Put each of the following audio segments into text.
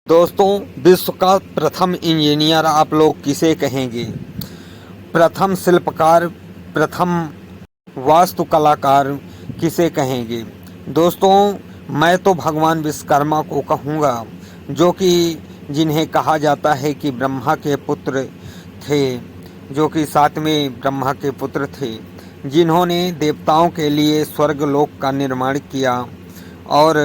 दोस्तों, विश्व का प्रथम इंजीनियर आप लोग किसे कहेंगे? प्रथम शिल्पकार, प्रथम वास्तुकलाकार किसे कहेंगे? दोस्तों, मैं तो भगवान विश्वकर्मा को कहूँगा, जो कि जिन्हें कहा जाता है कि ब्रह्मा के पुत्र थे, जो कि सातवें ब्रह्मा के पुत्र थे, जिन्होंने देवताओं के लिए स्वर्गलोक का निर्माण किया और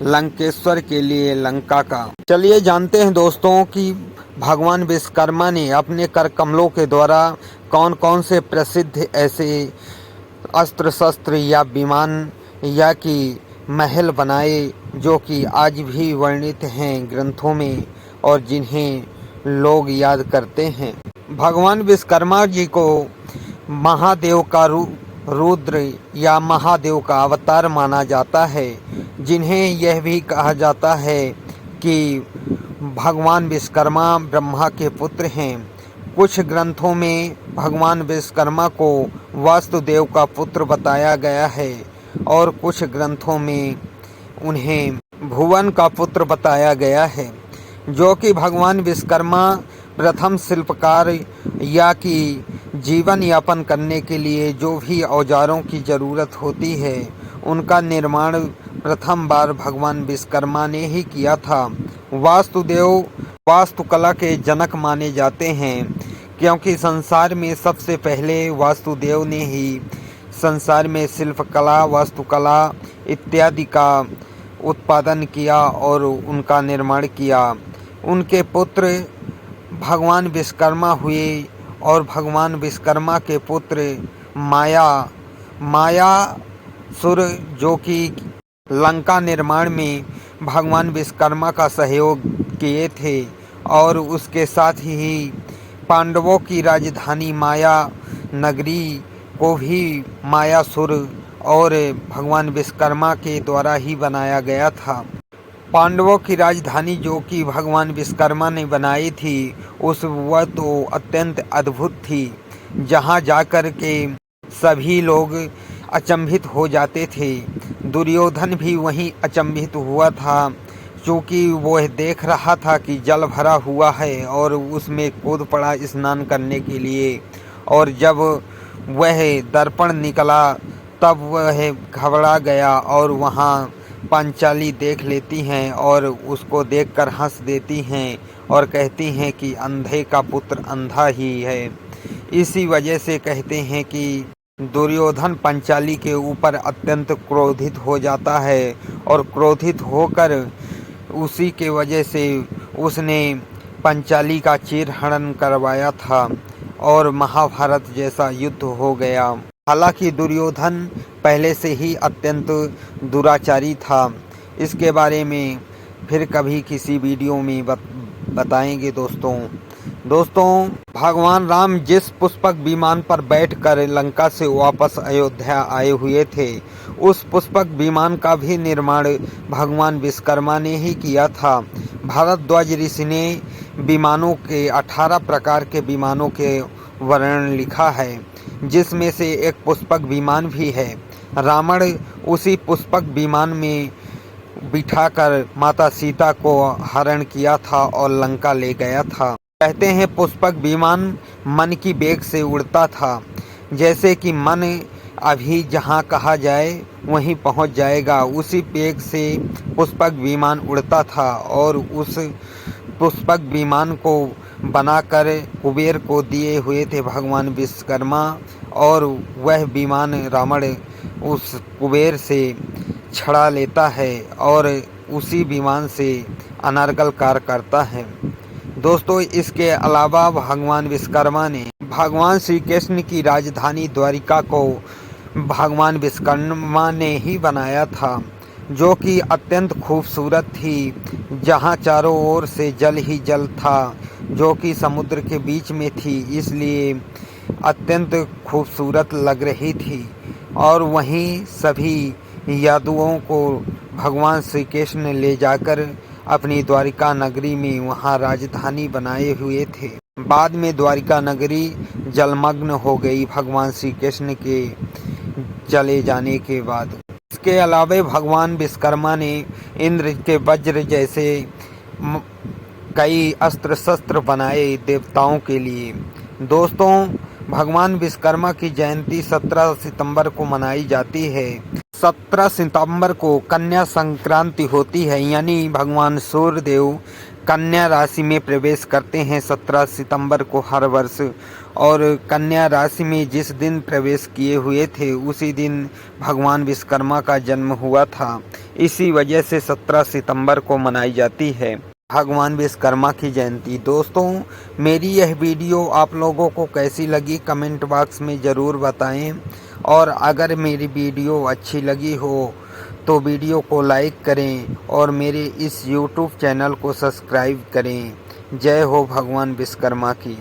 लंकेश्वर के लिए लंका का। चलिए जानते हैं दोस्तों कि भगवान विश्वकर्मा ने अपने कर कमलों के द्वारा कौन कौन से प्रसिद्ध ऐसे अस्त्र शस्त्र या विमान या कि महल बनाए, जो कि आज भी वर्णित हैं ग्रंथों में और जिन्हें लोग याद करते हैं। भगवान विश्वकर्मा जी को महादेव का रुद्र या महादेव का अवतार माना जाता है, जिन्हें यह भी कहा जाता है कि भगवान विश्वकर्मा ब्रह्मा के पुत्र हैं। कुछ ग्रंथों में भगवान विश्वकर्मा को वासुदेव का पुत्र बताया गया है और कुछ ग्रंथों में उन्हें भुवन का पुत्र बताया गया है। जो कि भगवान विश्वकर्मा प्रथम शिल्पकार या कि जीवन यापन करने के लिए जो भी औजारों की ज़रूरत होती है, उनका निर्माण प्रथम बार भगवान विश्वकर्मा ने ही किया था। वासुदेव वास्तुकला के जनक माने जाते हैं, क्योंकि संसार में सबसे पहले वासुदेव ने ही संसार में शिल्पकला, वास्तुकला इत्यादि का उत्पादन किया और उनका निर्माण किया। उनके पुत्र भगवान विश्वकर्मा हुए और भगवान विश्वकर्मा के पुत्र मायासुर, जो कि लंका निर्माण में भगवान विश्वकर्मा का सहयोग किए थे, और उसके साथ ही पांडवों की राजधानी माया नगरी को भी मायासुर और भगवान विश्वकर्मा के द्वारा ही बनाया गया था। पांडवों की राजधानी जो कि भगवान विश्वकर्मा ने बनाई थी, वह तो अत्यंत अद्भुत थी, जहाँ जाकर के सभी लोग अचंभित हो जाते थे। दुर्योधन भी वहीं अचंभित हुआ था, क्योंकि वह देख रहा था कि जल भरा हुआ है और उसमें कूद पड़ा स्नान करने के लिए, और जब वह दर्पण निकला तब वह घबरा गया और वहाँ पांचाली देख लेती हैं और उसको देखकर हंस देती हैं और कहती हैं कि अंधे का पुत्र अंधा ही है। इसी वजह से कहते हैं कि दुर्योधन पांचाली के ऊपर अत्यंत क्रोधित हो जाता है और क्रोधित होकर उसी के वजह से उसने पांचाली का चीरहरण करवाया था और महाभारत जैसा युद्ध हो गया। हालांकि दुर्योधन पहले से ही अत्यंत दुराचारी था। इसके बारे में फिर कभी किसी वीडियो में बताएंगे दोस्तों, भगवान राम जिस पुष्पक विमान पर बैठकर लंका से वापस अयोध्या आए हुए थे, उस पुष्पक विमान का भी निर्माण भगवान विश्वकर्मा ने ही किया था। भारद्वाज ऋषि ने विमानों के 18 प्रकार के विमानों के वर्णन लिखा है, जिसमें से एक पुष्पक विमान भी है। रावण उसी पुष्पक विमान में बिठाकर माता सीता को हरण किया था और लंका ले गया था। कहते हैं पुष्पक विमान मन की वेग से उड़ता था, जैसे कि मन अभी जहाँ कहा जाए वहीं पहुँच जाएगा, उसी वेग से पुष्पक विमान उड़ता था। और उस पुष्पक विमान को बनाकर कुबेर को दिए हुए थे भगवान विश्वकर्मा, और वह विमान रावण उस कुबेर से छड़ा लेता है और उसी विमान से अनर्गल कार्य करता है। दोस्तों, इसके अलावा भगवान विश्वकर्मा ने भगवान श्री कृष्ण की राजधानी द्वारिका को भगवान विश्वकर्मा ने ही बनाया था, जो कि अत्यंत खूबसूरत थी, जहाँ चारों ओर से जल ही जल था, जो कि समुद्र के बीच में थी, इसलिए अत्यंत खूबसूरत लग रही थी। और वहीं सभी यादवों को भगवान श्री कृष्ण ने ले जाकर अपनी द्वारिका नगरी में वहाँ राजधानी बनाए हुए थे। बाद में द्वारिका नगरी जलमग्न हो गई भगवान श्री कृष्ण के चले जाने के बाद। इसके अलावा भगवान विश्वकर्मा ने इंद्र के वज्र जैसे कई अस्त्र शस्त्र बनाए देवताओं के लिए। दोस्तों, भगवान विश्वकर्मा की जयंती 17 सितंबर को मनाई जाती है। 17 सितंबर को कन्या संक्रांति होती है, यानी भगवान सूर्य देव कन्या राशि में प्रवेश करते हैं 17 सितंबर को हर वर्ष। और कन्या राशि में जिस दिन प्रवेश किए हुए थे उसी दिन भगवान विश्वकर्मा का जन्म हुआ था। इसी वजह से 17 सितंबर को मनाई जाती है भगवान विश्वकर्मा की जयंती। दोस्तों, मेरी यह वीडियो आप लोगों को कैसी लगी कमेंट बॉक्स में ज़रूर बताएं। और अगर मेरी वीडियो अच्छी लगी हो तो वीडियो को लाइक करें और मेरे इस YouTube चैनल को सब्सक्राइब करें। जय हो भगवान विश्वकर्मा की।